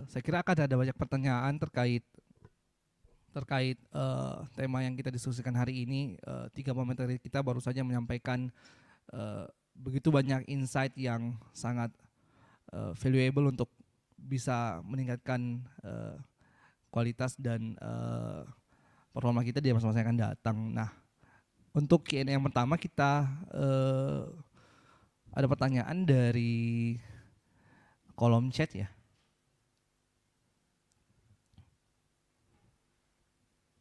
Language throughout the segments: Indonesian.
Saya kira akan ada banyak pertanyaan terkait terkait tema yang kita diskusikan hari ini. Tiga pemateri kita baru saja menyampaikan begitu banyak insight yang sangat valuable untuk bisa meningkatkan kualitas dan performa kita di masa-masa yang akan datang. Nah, untuk Q&A yang pertama kita ada pertanyaan dari kolom chat ya.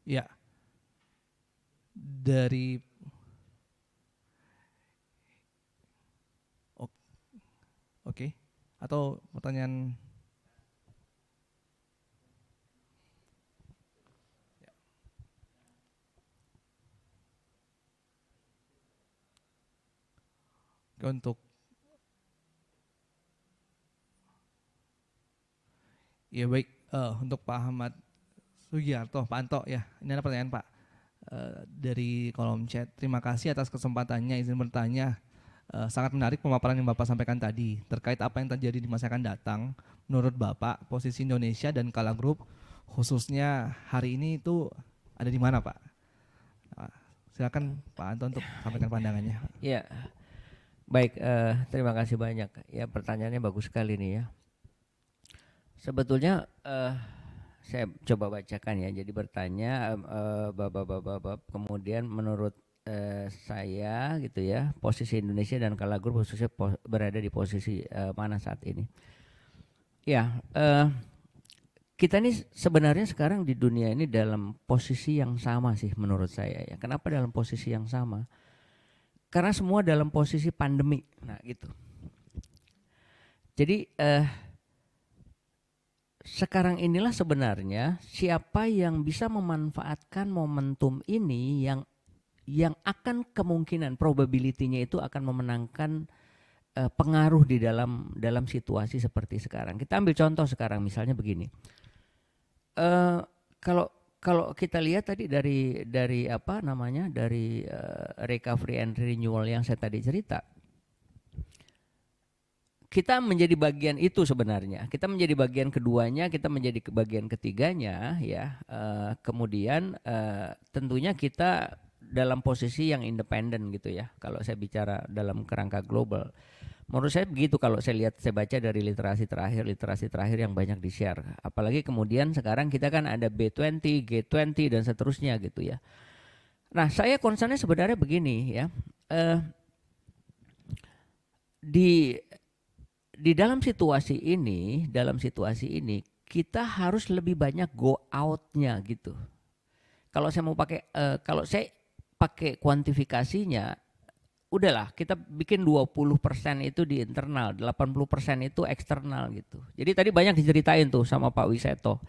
Ya, dari oke. Atau pertanyaan untuk ya baik, untuk Pak Ahmad Sugiarto, Pak Anto ya. Ini ada pertanyaan Pak dari kolom chat. Terima kasih atas kesempatannya. Izin bertanya, sangat menarik pemaparan yang Bapak sampaikan tadi terkait apa yang terjadi di masa yang akan datang. Menurut Bapak, posisi Indonesia dan Kala Group khususnya hari ini itu ada di mana Pak? Silakan Pak Anto untuk sampaikan pandangannya. Ya, baik. Terima kasih banyak. Ya, pertanyaannya bagus sekali nih ya. Sebetulnya saya coba bacakan ya. Jadi bertanya, kemudian menurut saya gitu ya, posisi Indonesia dan Kala Group khususnya berada di posisi mana saat ini? Ya, kita ini sebenarnya sekarang di dunia ini dalam posisi yang sama sih menurut saya ya. Kenapa dalam posisi yang sama? Karena semua dalam posisi pandemi. Nah gitu. Jadi sekarang inilah sebenarnya siapa yang bisa memanfaatkan momentum ini yang akan kemungkinan probability-nya itu akan memenangkan pengaruh di dalam situasi seperti sekarang. Kita ambil contoh sekarang misalnya begini. Kalau kita lihat tadi dari apa namanya dari recovery and renewal yang saya tadi cerita, kita menjadi bagian itu sebenarnya. Kita menjadi bagian keduanya, kita menjadi bagian ketiganya, ya. Kemudian tentunya kita dalam posisi yang independen gitu ya. Kalau saya bicara dalam kerangka global, menurut saya begitu. Kalau saya lihat, saya baca dari literasi terakhir yang banyak di share. Apalagi kemudian sekarang kita kan ada B20, G20 dan seterusnya gitu ya. Nah, saya concernnya sebenarnya begini ya. Di dalam situasi ini kita harus lebih banyak go out-nya gitu. Kalau saya pakai kuantifikasinya, udahlah kita bikin 20% itu di internal, 80% itu eksternal gitu. Jadi tadi banyak diceritain tuh sama Pak Wiseto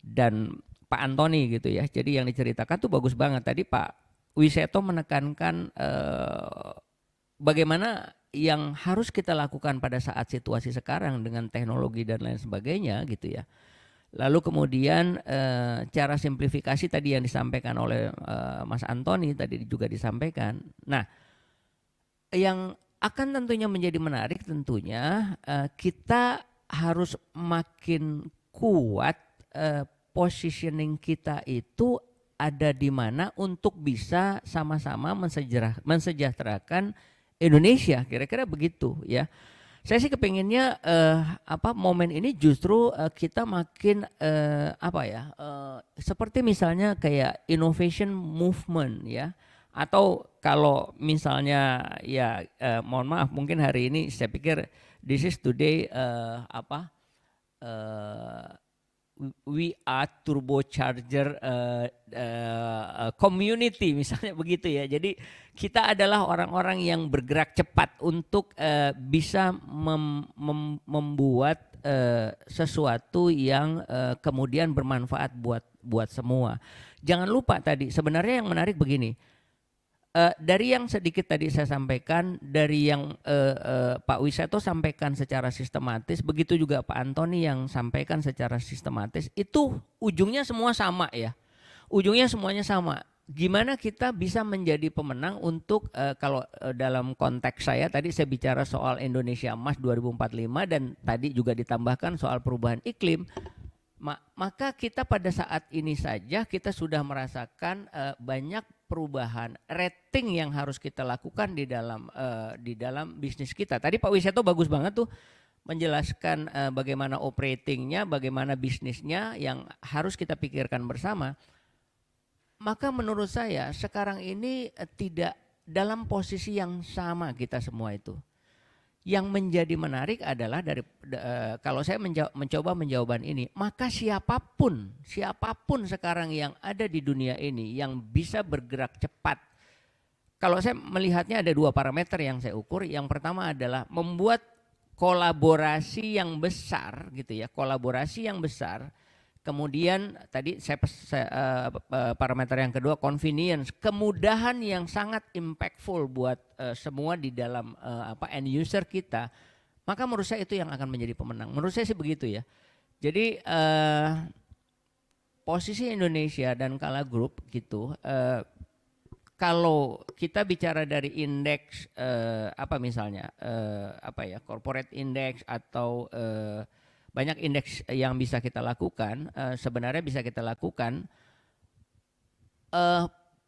dan Pak Antoni gitu ya. Jadi yang diceritakan tuh bagus banget. Tadi Pak Wiseto menekankan bagaimana yang harus kita lakukan pada saat situasi sekarang dengan teknologi dan lain sebagainya gitu ya. Lalu kemudian cara simplifikasi tadi yang disampaikan oleh Mas Antoni tadi juga disampaikan. Nah, yang akan tentunya menjadi menarik tentunya kita harus makin kuat positioning kita itu ada di mana untuk bisa sama-sama mensejahterakan Indonesia, kira-kira begitu ya. Saya sih kepinginnya momen ini justru kita makin seperti misalnya kayak innovation movement ya, atau kalau misalnya ya mohon maaf mungkin hari ini saya pikir this is today we are turbocharger community misalnya begitu ya. Jadi kita adalah orang-orang yang bergerak cepat untuk bisa membuat sesuatu yang kemudian bermanfaat buat semua. Jangan lupa tadi sebenarnya yang menarik begini. Dari yang sedikit tadi saya sampaikan, dari yang Pak Wiseto sampaikan secara sistematis, begitu juga Pak Antoni yang sampaikan secara sistematis, itu ujungnya semua sama ya. Ujungnya semuanya sama. gimana kita bisa menjadi pemenang untuk kalau dalam konteks saya tadi saya bicara soal Indonesia Emas 2045 dan tadi juga ditambahkan soal perubahan iklim. Maka kita pada saat ini saja kita sudah merasakan banyak perubahan rating yang harus kita lakukan di dalam bisnis kita. Tadi Pak Wiseto bagus banget tuh menjelaskan bagaimana operatingnya, bagaimana bisnisnya yang harus kita pikirkan bersama. Maka menurut saya sekarang ini tidak dalam posisi yang sama kita semua itu. Yang menjadi menarik adalah kalau saya mencoba menjawaban ini, maka siapapun sekarang yang ada di dunia ini yang bisa bergerak cepat. Kalau saya melihatnya ada dua parameter yang saya ukur. Yang pertama adalah membuat kolaborasi yang besar gitu ya, kolaborasi yang besar. Kemudian tadi parameter yang kedua convenience, kemudahan yang sangat impactful buat semua di dalam end user kita. Maka menurut saya itu yang akan menjadi pemenang. Menurut saya sih begitu ya. Jadi posisi Indonesia dan Kala Group gitu, kalau kita bicara dari indeks misalnya corporate index atau banyak indeks yang bisa kita lakukan, sebenarnya bisa kita lakukan.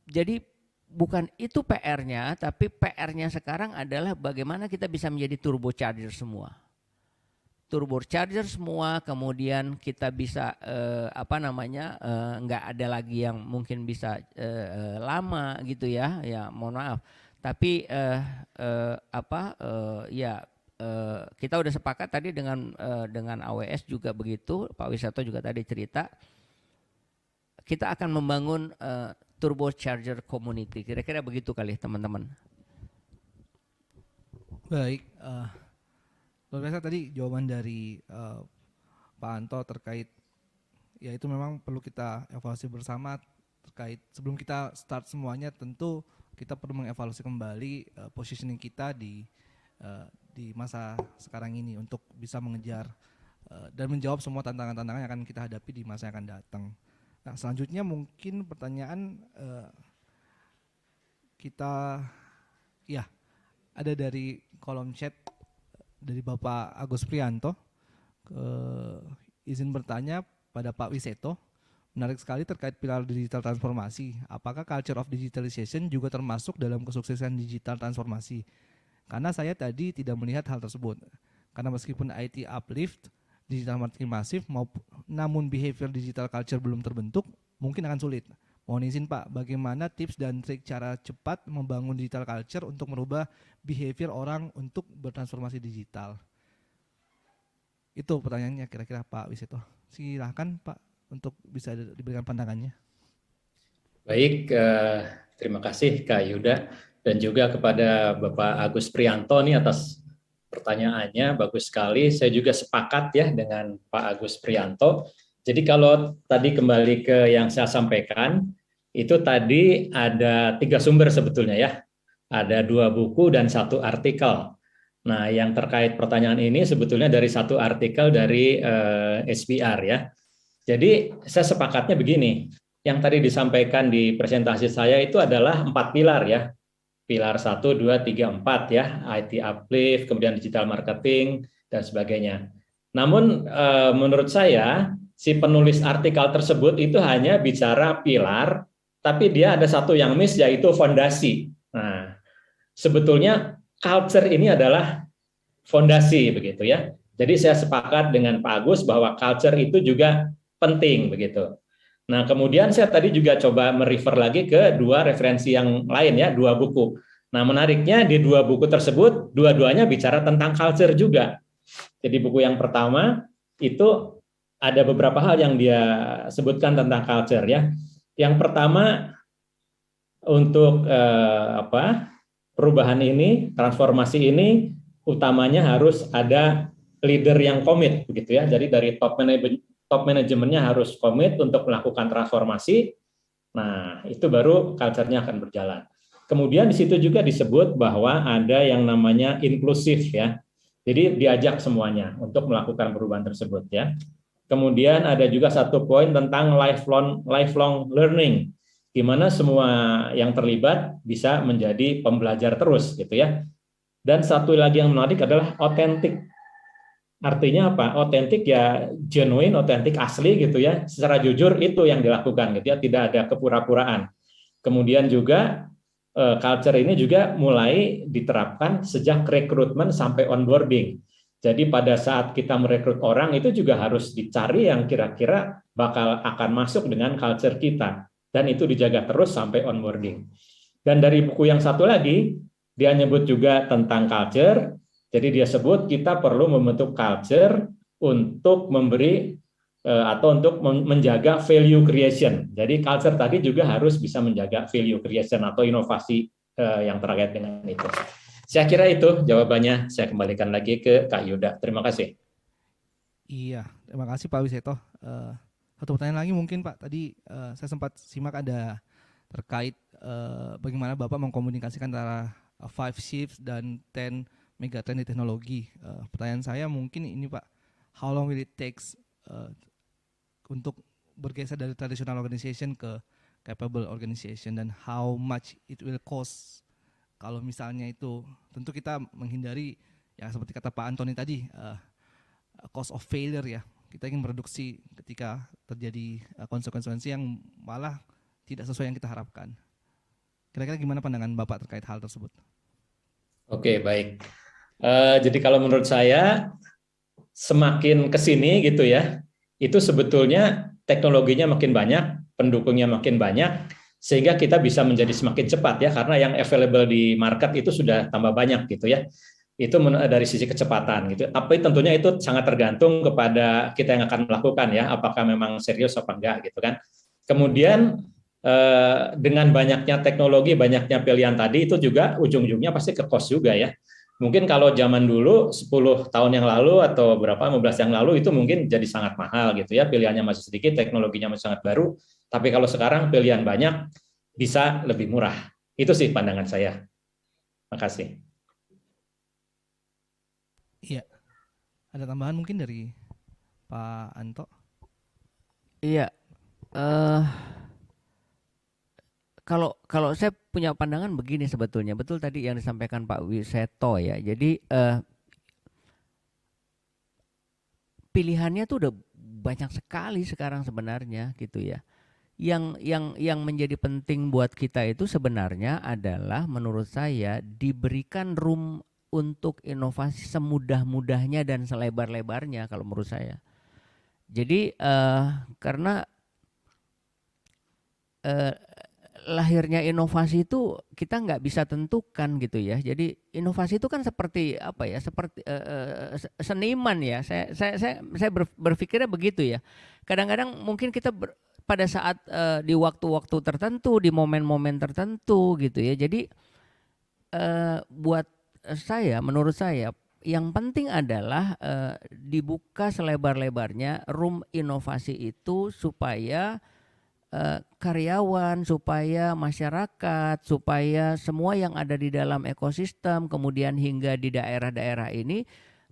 Jadi bukan itu PR-nya, tapi PR-nya sekarang adalah bagaimana kita bisa menjadi turbocharger semua. Turbocharger semua, kemudian kita bisa nggak ada lagi yang mungkin bisa lama gitu ya, ya mohon maaf. Tapi kita udah sepakat tadi dengan AWS juga begitu, Pak Wiseto juga tadi cerita, kita akan membangun turbocharger community, kira-kira begitu kali teman-teman. Baik, luar biasa tadi jawaban dari Pak Anto terkait, ya itu memang perlu kita evaluasi bersama terkait sebelum kita start semuanya, tentu kita perlu mengevaluasi kembali positioning kita di masa sekarang ini untuk bisa mengejar dan menjawab semua tantangan-tantangan yang akan kita hadapi di masa yang akan datang. Nah, selanjutnya mungkin pertanyaan kita ya ada dari kolom chat dari Bapak Agus Prianto. Izin bertanya pada Pak Wiseto, menarik sekali terkait pilar digital transformasi. Apakah culture of digitalization juga termasuk dalam kesuksesan digital transformasi? Karena saya tadi tidak melihat hal tersebut. Karena meskipun IT uplift, digital marketing masif, namun behavior digital culture belum terbentuk, mungkin akan sulit. Mohon izin Pak, bagaimana tips dan trik cara cepat membangun digital culture untuk merubah behavior orang untuk bertransformasi digital? Itu pertanyaannya kira-kira Pak Wiseto. Silahkan Pak untuk bisa diberikan pandangannya. Baik, terima kasih Kak Yuda. Dan juga kepada Bapak Agus Prianto nih atas pertanyaannya, bagus sekali. Saya juga sepakat ya dengan Pak Agus Prianto. Jadi kalau tadi kembali ke yang saya sampaikan, itu tadi ada 3 sumber sebetulnya ya. Ada 2 buku dan 1 artikel. Nah, yang terkait pertanyaan ini sebetulnya dari 1 artikel dari SBR ya. Jadi saya sepakatnya begini, yang tadi disampaikan di presentasi saya itu adalah 4 pilar ya. Pilar 1, 2, 3, 4 ya, IT uplift, kemudian digital marketing, dan sebagainya. Namun menurut saya, si penulis artikel tersebut itu hanya bicara pilar, tapi dia ada satu yang miss, yaitu fondasi. Nah, sebetulnya culture ini adalah fondasi begitu ya. Jadi saya sepakat dengan Pak Agus bahwa culture itu juga penting begitu. Nah, kemudian saya tadi juga coba merefer lagi ke 2 referensi yang lain ya, 2 buku. Nah, menariknya di 2 buku tersebut, dua-duanya bicara tentang culture juga. Jadi buku yang pertama itu ada beberapa hal yang dia sebutkan tentang culture ya. Yang pertama untuk perubahan ini, transformasi ini utamanya harus ada leader yang komit begitu ya. Jadi dari top manajemennya harus komit untuk melakukan transformasi. Nah, itu baru culture-nya akan berjalan. Kemudian di situ juga disebut bahwa ada yang namanya inklusif ya. Jadi diajak semuanya untuk melakukan perubahan tersebut ya. Kemudian ada juga satu poin tentang lifelong learning. gimana semua yang terlibat bisa menjadi pembelajar terus gitu ya. Dan satu lagi yang menarik adalah otentik. Artinya apa? Otentik ya genuine, otentik asli gitu ya. Secara jujur itu yang dilakukan gitu ya, tidak ada kepura-puraan. Kemudian juga culture ini juga mulai diterapkan sejak rekrutmen sampai onboarding. Jadi pada saat kita merekrut orang itu juga harus dicari yang kira-kira bakal akan masuk dengan culture kita. Dan itu dijaga terus sampai onboarding. Dan dari buku yang satu lagi, dia nyebut juga tentang culture. Jadi dia sebut kita perlu membentuk culture untuk memberi atau untuk menjaga value creation. Jadi culture tadi juga harus bisa menjaga value creation atau inovasi yang terkait dengan itu. Saya kira itu jawabannya. Saya kembalikan lagi ke Kak Yuda. Terima kasih. Iya, terima kasih Pak Wiseto. Satu pertanyaan lagi mungkin Pak. Tadi saya sempat simak ada terkait bagaimana Bapak mengkomunikasikan antara 5 shifts dan 10 megatrend di teknologi. Pertanyaan saya mungkin ini Pak, how long will it takes untuk bergeser dari traditional organization ke capable organization, dan how much it will cost kalau misalnya itu, tentu kita menghindari yang seperti kata Pak Antoni tadi, cost of failure ya. Kita ingin produksi ketika terjadi konsekuensi yang malah tidak sesuai yang kita harapkan. Kira-kira gimana pandangan Bapak terkait hal tersebut? Oke, baik. Jadi kalau menurut saya semakin kesini gitu ya, itu sebetulnya teknologinya makin banyak, pendukungnya makin banyak, sehingga kita bisa menjadi semakin cepat ya, karena yang available di market itu sudah tambah banyak gitu ya. Itu dari sisi kecepatan gitu. Tapi tentunya itu sangat tergantung kepada kita yang akan melakukan ya, apakah memang serius apa enggak gitu kan. Kemudian dengan banyaknya teknologi, banyaknya pilihan tadi itu juga ujung-ujungnya pasti ke cost juga ya. Mungkin kalau zaman dulu 10 tahun yang lalu atau berapa 15 yang lalu itu mungkin jadi sangat mahal gitu ya, pilihannya masih sedikit, teknologinya masih sangat baru, tapi kalau sekarang pilihan banyak bisa lebih murah. Itu sih pandangan saya. Makasih. Iya, ada tambahan mungkin dari Pak Anto? Iya, eh kalau kalau saya punya pandangan begini sebetulnya, betul tadi yang disampaikan Pak Wiseto ya. Jadi pilihannya tuh udah banyak sekali sekarang sebenarnya gitu ya. Yang menjadi penting buat kita itu sebenarnya adalah menurut saya diberikan room untuk inovasi semudah-mudahnya dan selebar-lebarnya kalau menurut saya. Jadi karena eh, lahirnya inovasi itu kita nggak bisa tentukan gitu ya. Jadi inovasi itu kan seperti apa ya? Seperti seniman ya. Saya berpikirnya begitu ya. Kadang-kadang mungkin kita pada saat di waktu-waktu tertentu, di momen-momen tertentu gitu ya. Jadi buat saya, menurut saya yang penting adalah dibuka selebar-lebarnya room inovasi itu supaya karyawan, supaya masyarakat, supaya semua yang ada di dalam ekosistem, kemudian hingga di daerah-daerah ini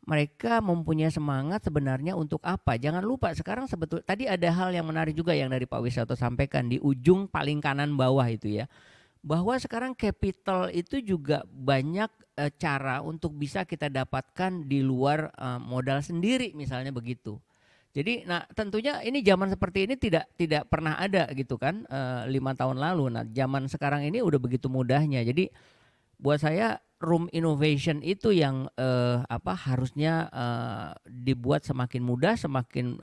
mereka mempunyai semangat sebenarnya untuk apa. Jangan lupa sekarang tadi ada hal yang menarik juga yang dari Pak Wisato sampaikan di ujung paling kanan bawah itu ya. Bahwa sekarang capital itu juga banyak cara untuk bisa kita dapatkan di luar modal sendiri misalnya begitu. Jadi, nah tentunya ini zaman seperti ini tidak pernah ada gitu kan 5 tahun lalu. Nah zaman sekarang ini udah begitu mudahnya. Jadi buat saya room innovation itu yang harusnya dibuat semakin mudah, semakin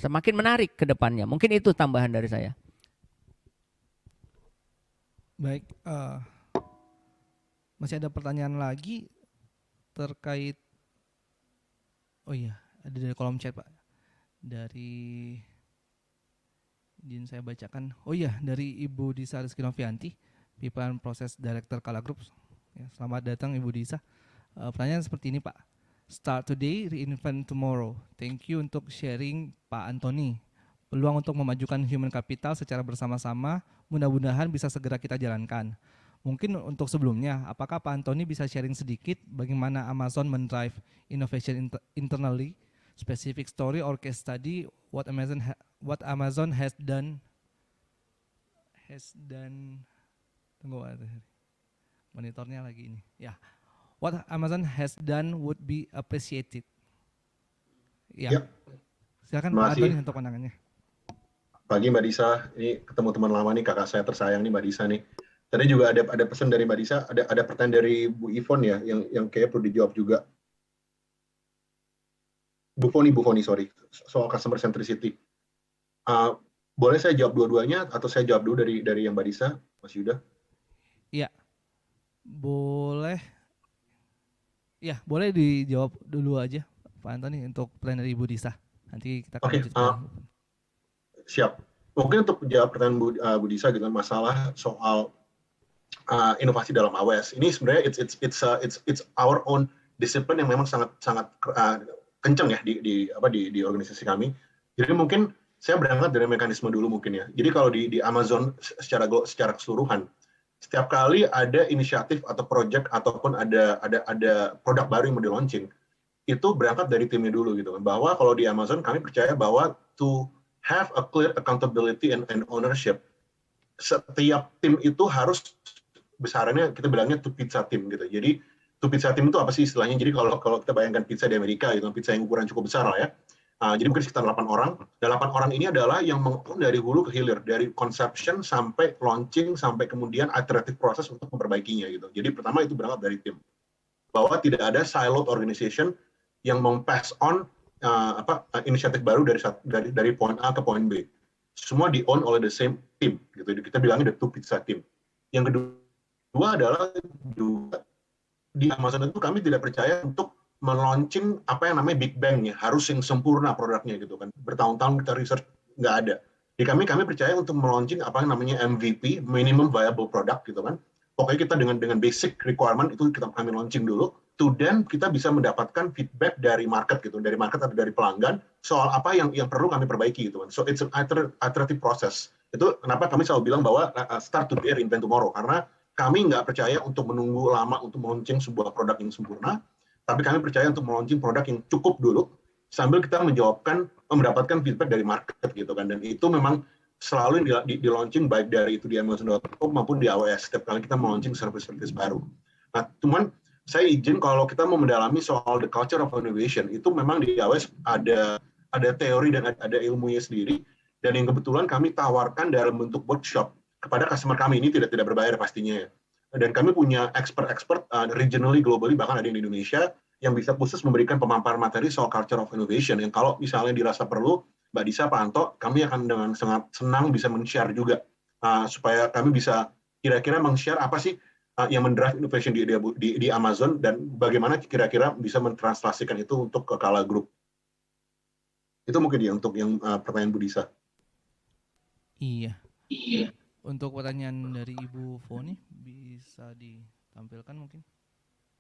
semakin menarik ke depannya. Mungkin itu tambahan dari saya. Baik, masih ada pertanyaan lagi terkait, oh iya, ada dari kolom chat Pak, dari izin saya bacakan. Oh iya, dari Ibu Disa Rizky Novianti, People and Process Director Kala Group. Ya, selamat datang Ibu Disa. Pertanyaan seperti ini Pak. Start today, reinvent tomorrow. Thank you untuk sharing Pak Antoni. Peluang untuk memajukan human capital secara bersama-sama mudah-mudahan bisa segera kita jalankan. Mungkin untuk sebelumnya, apakah Pak Antoni bisa sharing sedikit bagaimana Amazon mendrive innovation internally specific story or case study what Amazon has done. Tunggu, monitornya lagi ini. Ya, what Amazon has done would be appreciated. Ya, Ya, silakan terima Pak kasih. Antoni untuk pandangannya. Pagi Mbak Disa, ini ketemu teman lama nih, kakak saya tersayang nih Mbak Disa nih. Tadi juga ada pesan dari Mbak Disa, ada pertanyaan dari Bu Ivon ya, yang kayak perlu dijawab juga. Bu Foni, sorry, soal customer centricity. Boleh saya jawab dua-duanya atau saya jawab dulu dari yang Mbak Disa, Mas Yuda? Iya, boleh. Ya, boleh dijawab dulu aja, Pak Antoni, untuk plan dari Ibu Disa. Nanti kita akan Oke, lanjutkan. siap. Mungkin untuk jawab pertanyaan Bu Disa gitu, masalah soal inovasi dalam AWS. Ini sebenarnya it's our own discipline yang memang sangat kencang ya di organisasi kami. Jadi mungkin saya berangkat dari mekanisme dulu mungkin ya. Jadi kalau di Amazon secara keseluruhan, setiap kali ada inisiatif atau project ataupun ada produk baru yang mau di launching, itu berangkat dari timnya dulu gitu kan. Bahwa kalau di Amazon kami percaya bahwa to have a clear accountability and ownership, setiap tim itu harus besarannya kita bilangnya two pizza team gitu. Jadi two pizza team itu apa sih istilahnya? Jadi kalau kita bayangkan pizza di Amerika gitu, pizza yang ukuran cukup besar lah ya. Jadi mungkin sekitar 8 orang. Dan 8 orang ini adalah yang mengolah dari hulu ke hilir, dari conception sampai launching sampai kemudian iterative proses untuk memperbaikinya gitu. Jadi pertama itu berangkat dari tim. Bahwa tidak ada siloed organization yang meng-pass on inisiatif baru dari point A ke point B. Semua di-own oleh the same team gitu. Kita bilangnya the two pizza team. Yang kedua adalah juga di Amazon itu kami tidak percaya untuk meluncing apa yang namanya big bang ya, harus yang sempurna produknya gitu kan. Bertahun-tahun kita research nggak ada. Di kami percaya untuk meluncing apa yang namanya MVP, minimum viable product gitu kan. Pokoknya kita dengan basic requirement itu kami launching dulu, to then kita bisa mendapatkan feedback dari market gitu, dari market atau dari pelanggan soal apa yang perlu kami perbaiki gitu kan. So it's an iterative process. Itu kenapa kami selalu bilang bahwa start today, reinvent tomorrow, karena kami nggak percaya untuk menunggu lama untuk meluncing sebuah produk yang sempurna, tapi kami percaya untuk meluncing produk yang cukup dulu sambil kita mendapatkan feedback dari market gitu kan. Dan itu memang selalu di launching baik dari itu di Amazon.com maupun di AWS setiap kali kita meluncing service baru. Nah, cuman saya izin kalau kita mau mendalami soal the culture of innovation, itu memang di AWS ada teori dan ada ilmunya sendiri, dan yang kebetulan kami tawarkan dalam bentuk workshop kepada customer kami. Ini tidak berbayar pastinya ya. Dan kami punya expert regionally, globally, bahkan ada di Indonesia yang bisa khusus memberikan pemaparan materi soal culture of innovation, yang kalau misalnya dirasa perlu, Mbak Disa, Pak Anto, kami akan dengan sangat senang bisa men-share juga, supaya kami bisa kira-kira men-share apa sih yang mendrive innovation di Amazon, dan bagaimana kira-kira bisa mentranslasikan itu untuk ke Kala Group. Itu mungkin ya untuk yang pertanyaan Bu Disa. Iya. Untuk pertanyaan dari Ibu Foni bisa ditampilkan mungkin.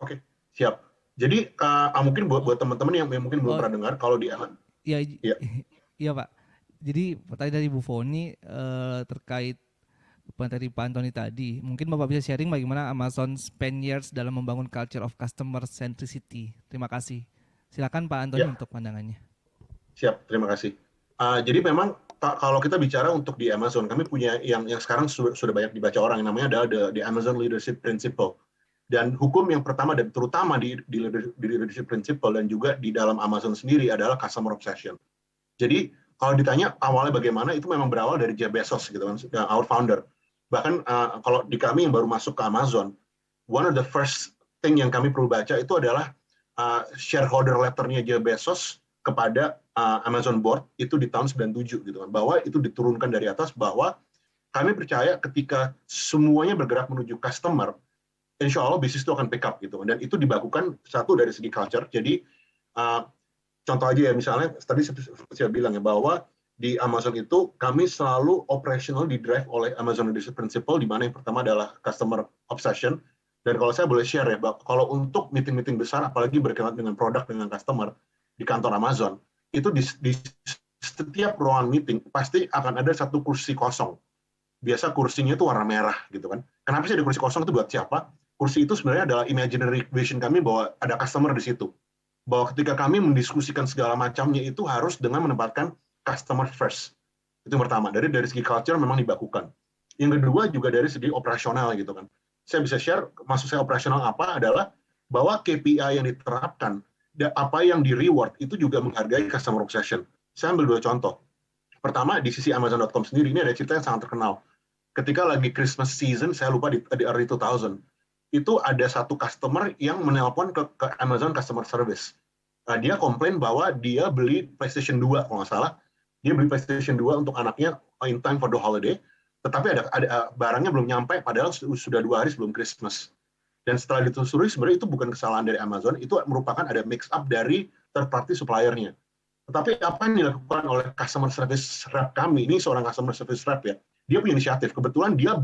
Oke, siap. Jadi mungkin buat teman-teman yang mungkin belum pernah dengar, kalau di Iya Pak. Jadi pertanyaan dari Ibu Foni terkait dari Pak Antoni tadi. Mungkin Bapak bisa sharing bagaimana Amazon spend years dalam membangun culture of customer centricity. Terima kasih. Silakan Pak Antoni untuk pandangannya. Siap, terima kasih. Jadi memang kalau kita bicara untuk di Amazon, kami punya yang sekarang sudah banyak dibaca orang, yang namanya adalah the Amazon Leadership Principle. Dan hukum yang pertama dan terutama di Leadership Principle dan juga di dalam Amazon sendiri adalah customer obsession. Jadi kalau ditanya awalnya bagaimana, itu memang berawal dari Jeff Bezos gitu kan, our founder. Bahkan kalau di kami yang baru masuk ke Amazon, one of the first thing yang kami perlu baca itu adalah shareholder letternya Jeff Bezos kepada Amazon Board itu di tahun 97 gitu kan, bahwa itu diturunkan dari atas bahwa kami percaya ketika semuanya bergerak menuju customer, insya Allah bisnis itu akan pick up gitu, dan itu dibakukan satu dari segi culture. Jadi contoh aja ya, misalnya tadi saya bilang ya bahwa di Amazon itu kami selalu operational di drive oleh Amazon Leadership Principle, di mana yang pertama adalah customer obsession. Dan kalau saya boleh share ya, kalau untuk meeting-meeting besar, apalagi berkaitan dengan produk dengan customer di kantor Amazon, itu di setiap ruangan meeting pasti akan ada satu kursi kosong. Biasa kursinya itu warna merah gitu kan. Kenapa sih ada kursi kosong? Itu buat siapa? Kursi itu sebenarnya adalah imaginary vision kami bahwa ada customer di situ. bahwa ketika kami mendiskusikan segala macamnya itu harus dengan menempatkan customer first. Itu yang pertama, dari segi culture memang dibakukan. Yang kedua juga dari segi operasional gitu kan. Saya bisa share, maksud saya operasional apa adalah bahwa KPI yang diterapkan, apa yang di reward itu juga menghargai customer obsession. Saya ambil 2 contoh. Pertama, di sisi Amazon.com sendiri, ini ada cerita yang sangat terkenal. Ketika lagi Christmas season, saya lupa di early 2000, itu ada satu customer yang menelpon ke Amazon Customer Service. Dia komplain bahwa dia beli PlayStation 2, kalau nggak salah. Dia beli PlayStation 2 untuk anaknya in time for the holiday, tetapi ada barangnya belum nyampe, padahal sudah 2 hari sebelum Christmas. Dan setelah ditelusuri, sebenarnya itu bukan kesalahan dari Amazon, itu merupakan ada mix up dari third party supplier-nya. Tetapi apa yang dilakukan oleh customer service rep kami, ini seorang customer service rep ya, dia punya inisiatif. Kebetulan dia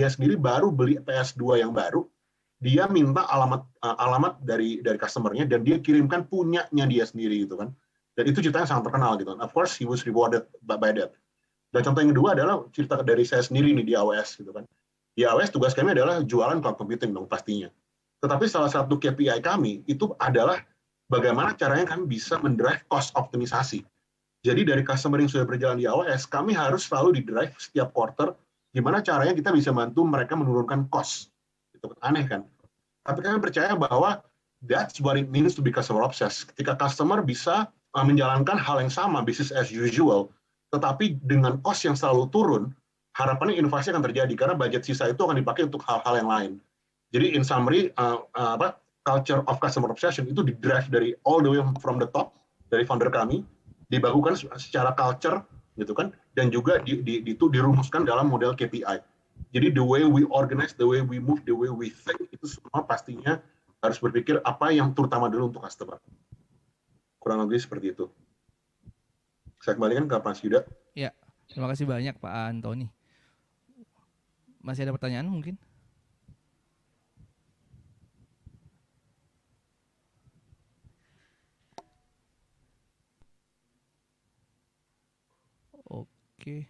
sendiri baru beli PS2 yang baru, dia minta alamat dari customer-nya dan dia kirimkan punyanya dia sendiri gitu kan. Dan itu ceritanya sangat terkenal gitu. Of course he was rewarded by that. Dan contoh yang kedua adalah cerita dari saya sendiri nih di AWS gitu kan. Di AWS tugas kami adalah jualan cloud computing dong pastinya. Tetapi salah satu KPI kami itu adalah bagaimana caranya kami bisa mendrive cost optimisasi. Jadi dari customer yang sudah berjalan di AWS, kami harus selalu di-drive setiap quarter gimana caranya kita bisa bantu mereka menurunkan cost. Itu aneh kan? Tapi kami percaya bahwa that's what it means to be customer obsessed. Ketika customer bisa menjalankan hal yang sama, business as usual, tetapi dengan cost yang selalu turun, harapannya inovasi akan terjadi karena budget sisa itu akan dipakai untuk hal-hal yang lain. Jadi in summary, culture of customer obsession itu di-drive dari all the way from the top, dari founder kami, dibakukan secara culture, gitu kan, dan juga itu dirumuskan dalam model KPI. Jadi the way we organize, the way we move, the way we think, itu semua pastinya harus berpikir apa yang terutama dulu untuk customer. Kurang lebih seperti itu. Saya kembalikan ke Mas Yuda. Ya, terima kasih banyak Pak Antoni. Masih ada pertanyaan mungkin? Oke.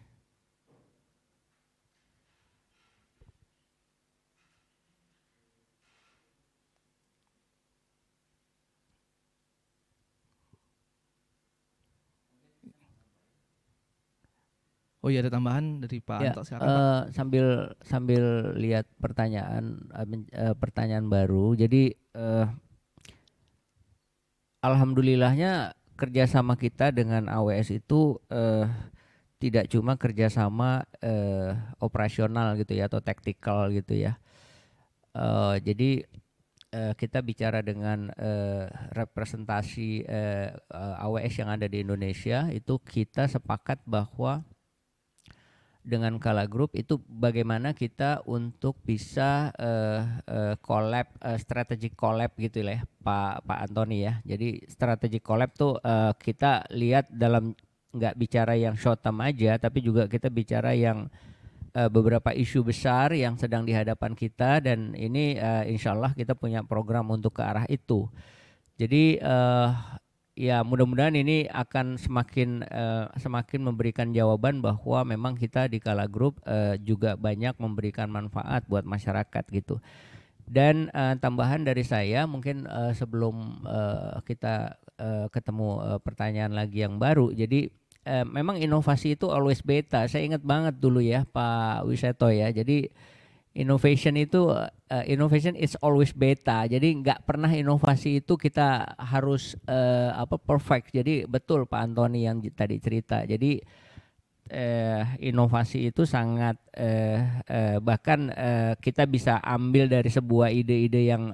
Oh iya, ada tambahan dari Pak Ya, Anto, silakan Pak. sambil lihat pertanyaan baru. Jadi alhamdulillahnya kerjasama kita dengan AWS itu tidak cuma kerjasama operasional gitu ya atau taktikal gitu ya. Jadi kita bicara dengan representasi AWS yang ada di Indonesia, itu kita sepakat bahwa dengan Kala Group itu bagaimana kita untuk bisa collab, strategic collab gitu lah ya, Pak Antoni ya. Jadi strategic collab tuh kita lihat dalam nggak bicara yang short term aja, tapi juga kita bicara yang beberapa isu besar yang sedang di hadapan kita, dan ini insya Allah kita punya program untuk ke arah itu. Jadi ya mudah-mudahan ini akan semakin memberikan jawaban bahwa memang kita di Kala Group juga banyak memberikan manfaat buat masyarakat gitu. Dan tambahan dari saya mungkin sebelum kita ketemu pertanyaan lagi yang baru. Jadi memang inovasi itu always beta. Saya ingat banget dulu ya Pak Wiseto ya. Jadi innovation itu innovation is always beta. Jadi nggak pernah inovasi itu kita harus perfect. Jadi betul Pak Antoni yang tadi cerita. Jadi inovasi itu sangat bahkan kita bisa ambil dari sebuah ide-ide yang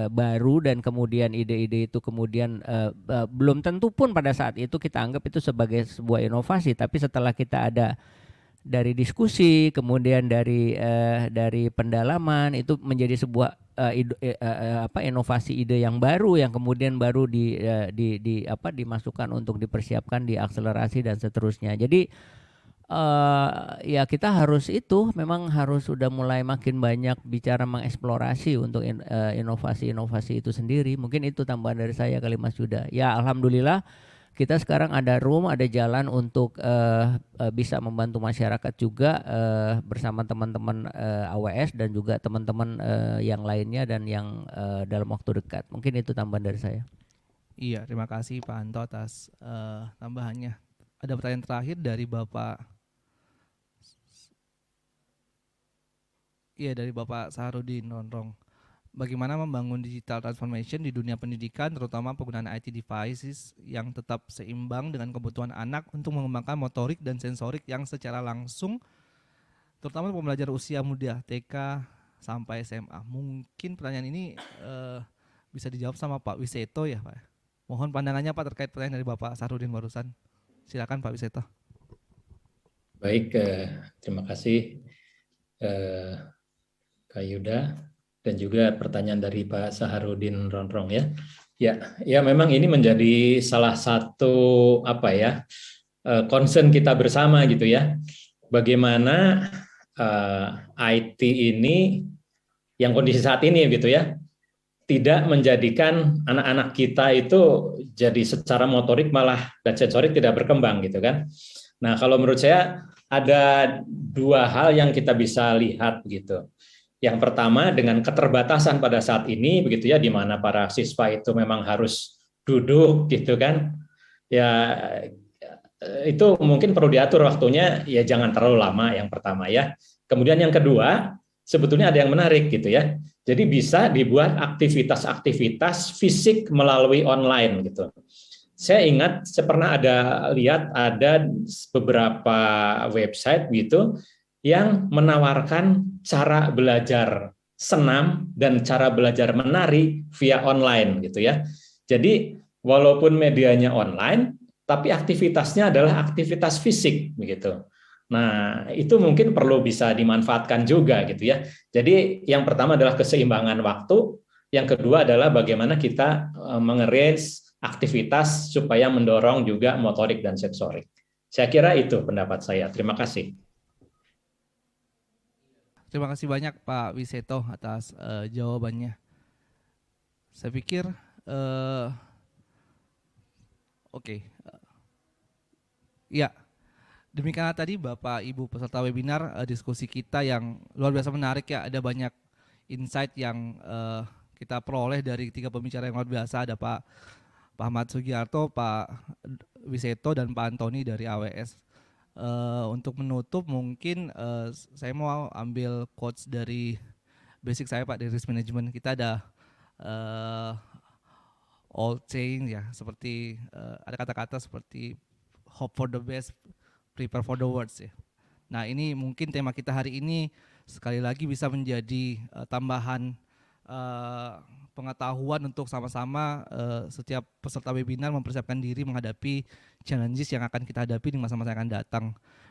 baru, dan kemudian ide-ide itu kemudian belum tentu pun pada saat itu kita anggap itu sebagai sebuah inovasi, tapi setelah kita ada dari diskusi, kemudian dari pendalaman, itu menjadi sebuah inovasi ide yang baru, yang kemudian baru dimasukkan untuk dipersiapkan, diakselerasi dan seterusnya. Jadi ya kita harus memang harus sudah mulai makin banyak bicara mengeksplorasi untuk inovasi-inovasi itu sendiri. Mungkin itu tambahan dari saya kali Mas Yuda. Ya alhamdulillah kita sekarang ada ada jalan untuk bisa membantu masyarakat juga bersama teman-teman AWS dan juga teman-teman yang lainnya dan yang dalam waktu dekat. Mungkin itu tambahan dari saya. Iya, terima kasih Pak Anto atas tambahannya. Ada pertanyaan terakhir dari Bapak Saharudin Ronrong. Bagaimana membangun digital transformation di dunia pendidikan, terutama penggunaan IT devices yang tetap seimbang dengan kebutuhan anak untuk mengembangkan motorik dan sensorik yang secara langsung, terutama untuk pembelajar usia muda, TK sampai SMA. Mungkin pertanyaan ini bisa dijawab sama Pak Wiseto ya Pak. Mohon pandangannya Pak terkait pertanyaan dari Bapak Saharudin barusan. Silakan Pak Wiseto. Baik, terima kasih Kak Yuda dan juga pertanyaan dari Pak Saharudin Ronrong ya. Ya memang ini menjadi salah satu concern kita bersama gitu ya. Bagaimana IT ini yang kondisi saat ini gitu ya, tidak menjadikan anak-anak kita itu jadi secara motorik malah dan sensorik tidak berkembang gitu kan. Nah, kalau menurut saya ada dua hal yang kita bisa lihat gitu. Yang pertama dengan keterbatasan pada saat ini begitu ya, di mana para siswa itu memang harus duduk gitu kan. Ya itu mungkin perlu diatur waktunya, ya jangan terlalu lama yang pertama ya. Kemudian yang kedua, sebetulnya ada yang menarik gitu ya. Jadi bisa dibuat aktivitas-aktivitas fisik melalui online gitu. Saya ingat saya pernah lihat ada beberapa website gitu yang menawarkan cara belajar senam dan cara belajar menari via online gitu ya. Jadi walaupun medianya online, tapi aktivitasnya adalah aktivitas fisik begitu. Nah, itu mungkin perlu bisa dimanfaatkan juga gitu ya. Jadi yang pertama adalah keseimbangan waktu, yang kedua adalah bagaimana kita mengarrange aktivitas supaya mendorong juga motorik dan sensorik. Saya kira itu pendapat saya. Terima kasih. Terima kasih banyak Pak Wiseto atas jawabannya. Saya pikir oke. Ya, demikianlah tadi Bapak Ibu peserta webinar diskusi kita yang luar biasa menarik ya. Ada banyak insight yang kita peroleh dari 3 pembicara yang luar biasa. Ada Pak Ahmad Sugiarto, Pak Wiseto, dan Pak Antoni dari AWS. Untuk menutup mungkin saya mau ambil quotes dari basic saya Pak, dari risk management. Kita ada old saying ya, seperti ada kata-kata seperti hope for the best, prepare for the worst ya. Nah, ini mungkin tema kita hari ini sekali lagi bisa menjadi tambahan pengetahuan untuk sama-sama setiap peserta webinar mempersiapkan diri menghadapi challenges yang akan kita hadapi di masa-masa yang akan datang.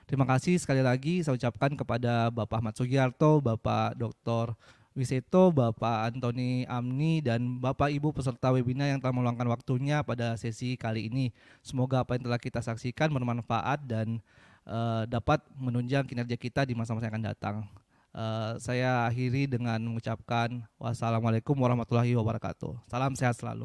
Terima kasih sekali lagi saya ucapkan kepada Bapak Ahmad Sugiarto, Bapak Dr. Wiseto, Bapak Antoni Amni, dan Bapak Ibu peserta webinar yang telah meluangkan waktunya pada sesi kali ini. Semoga apa yang telah kita saksikan bermanfaat dan dapat menunjang kinerja kita di masa-masa yang akan datang. Saya akhiri dengan mengucapkan wassalamualaikum warahmatullahi wabarakatuh. Salam sehat selalu.